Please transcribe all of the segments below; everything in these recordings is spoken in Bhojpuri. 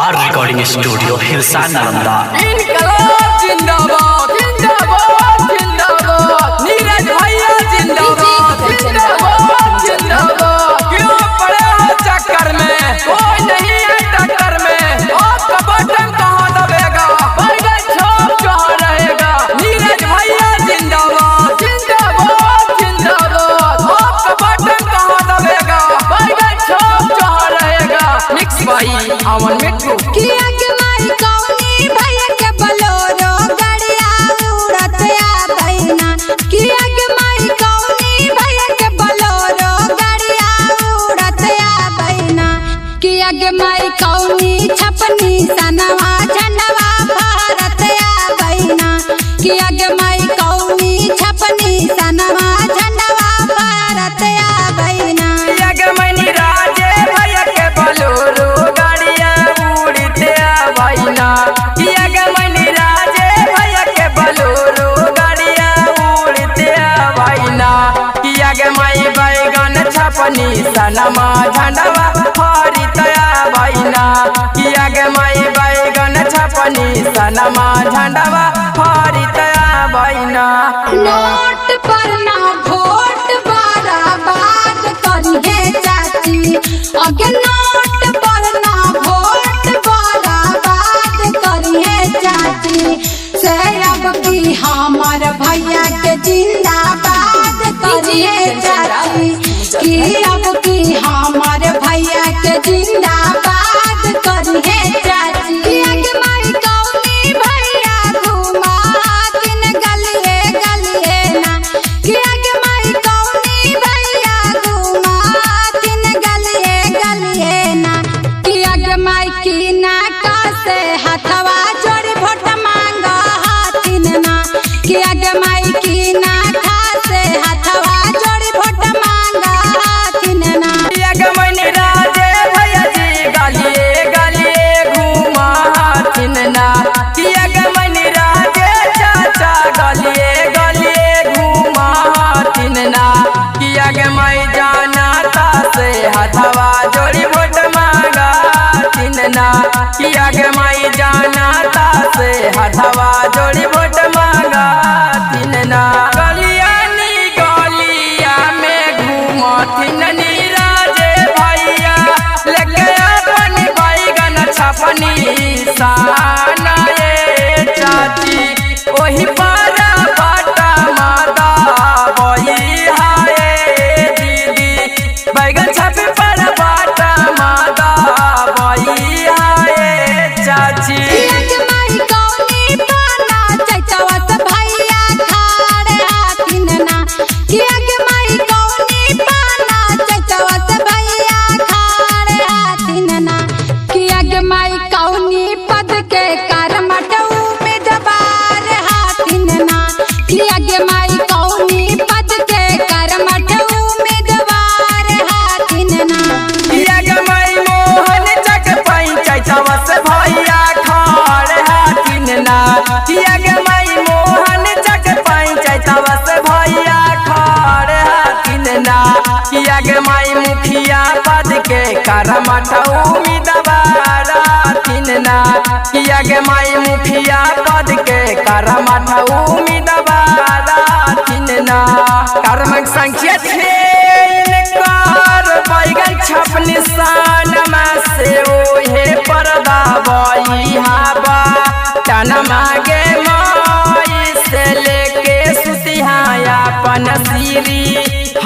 आर रिकॉर्डिंग स्टूडियो हिलसा नालंदा। इनकलाब जिंदाबाद जिंदाबाद जिंदाबाद, नीरज भैया जिंदाबाद जिंदाबाद जिंदाबाद। क्यों पड़े हो चक्कर में, कोई नहीं है टक्कर में। आपका बटन कहाँ दबेगा, बैगन छाप कहाँ रहेगा। नीरज भैया जिंदाबाद जिंदाबाद जिंदाबाद। आपका बटन कहाँ दबेगा, बैगन छाप कहाँ रहेगा। मिक्स भाई अमन मिट्टू किया के मारी कौनी भैया के बलोरो गड़िया उड़त आ बैना। किया के मारी कौनी भैया के बलोरो गड़िया उड़त आ बैना। किया के मारी कौनी छपनी सनवा झंडवा भारत आ बैना। किया के मारी कौनी छपनी सनवा झंडवा भारत आ बैना। किया के मैनी राजे भैया के बलोरो गड़िया उड़ते आ बैना। किया के मैनी राजे भैया के बलोरो गड़िया उड़ते आ बैना। किया के माई बैगन छपनी सनमा झंडवा हरित आ बैना। किया के माई बैगन छपनी सनमा झंडवा हरित आ बैना। नोट पर ना वोट बर्बाद करिए चाची। अगे नोट पर ना वोट बर्बाद करिए चाची। से अब की हमार भैया के जिंदाबाद करिए चाची। कि अब की हमार भैया के जिंदाबाद करिए चाची। किया के माई कौनी भैया घुमा किन गलिए गलिए ना। किया के माई कौनी भैया घुमा किन गलिए गलिए ना। किया के माई की नाका से हथवा जोड़ी वोट मांगा हाथिन ना। किया के माई की नाका से हथवा जोड़ी वोट मांगा हाथिन ना। किया के मैनी राजे भैया जी गलिए गलिए घुमा हाथिन ना। किया के मैनी राजे चाचा गलिए गलिए घुमा हाथिन ना। किया के मैं जाना ता से हथवा जोड़ी वोट मांगा हाथिन ना। किया के मैं जाना ता से हथवा जोड़ी वोट मांगा हाथिन ना। गलिया नी गलिया में घूमथिन नी राजे भैया लेके अपन बैगन छपनी साना ये चाची। ओही पारा बाटा मादा बई हाय दीदी, बैगन छपे पर बाटा मादा बई हाय चाची। किया के माई कौनी पाना चैतवा से भैया खाड़े हाथिन ना। किया के माई कौनी पाना चैतवा से भैया खाड़े हाथिन ना। किया के माई कौनी पद के करमट उम्मीदवार हाथिन ना। किया के माई कौनी पद के करमट उम्मीदवार हाथिन ना। किया के मैं मोहन चक पंचायतवा से भैया खाड़ हाथिन ना। किया के मैं मोहन चक पंचायतवा से भैया खाड़ हाथिन ना। किया के मैं मुखिया पद के करमठ उम्मीदवार हाथिन ना। किया के मैं मुखिया पद के करमठ उम्मीदवार हाथिन ना। कर्मक संख्या बैगन छप निशान में से ओहे परदा बई हाबा तन मागे माई से लेके सुतिहाया अपन सीरी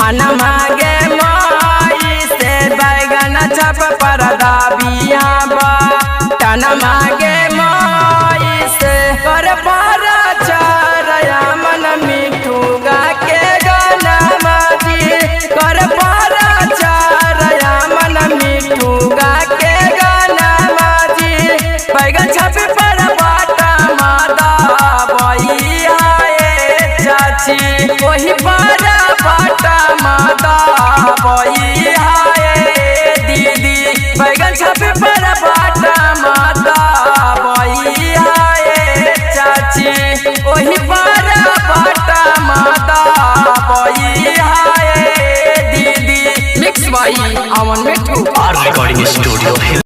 हन मागे माई से बैगन छप परदा बिहाबा तन मागे माई से कर पारा चारया मन मिठू गा के गाना माजी। कर पारा चारया मन मिठू गा के गाना माजी। बैगन छपे पर बाटा मादा बई हाय चाची। वही पारा बाटा मादा बई हाय दीदी, बैगन छपे पर बाटा मादा बई हाय चाची। वही पारा बाटा मादा बई हाय दीदी। मिक्स भाई अमन मिट्टू आर रिकॉर्डिंग स्टूडियो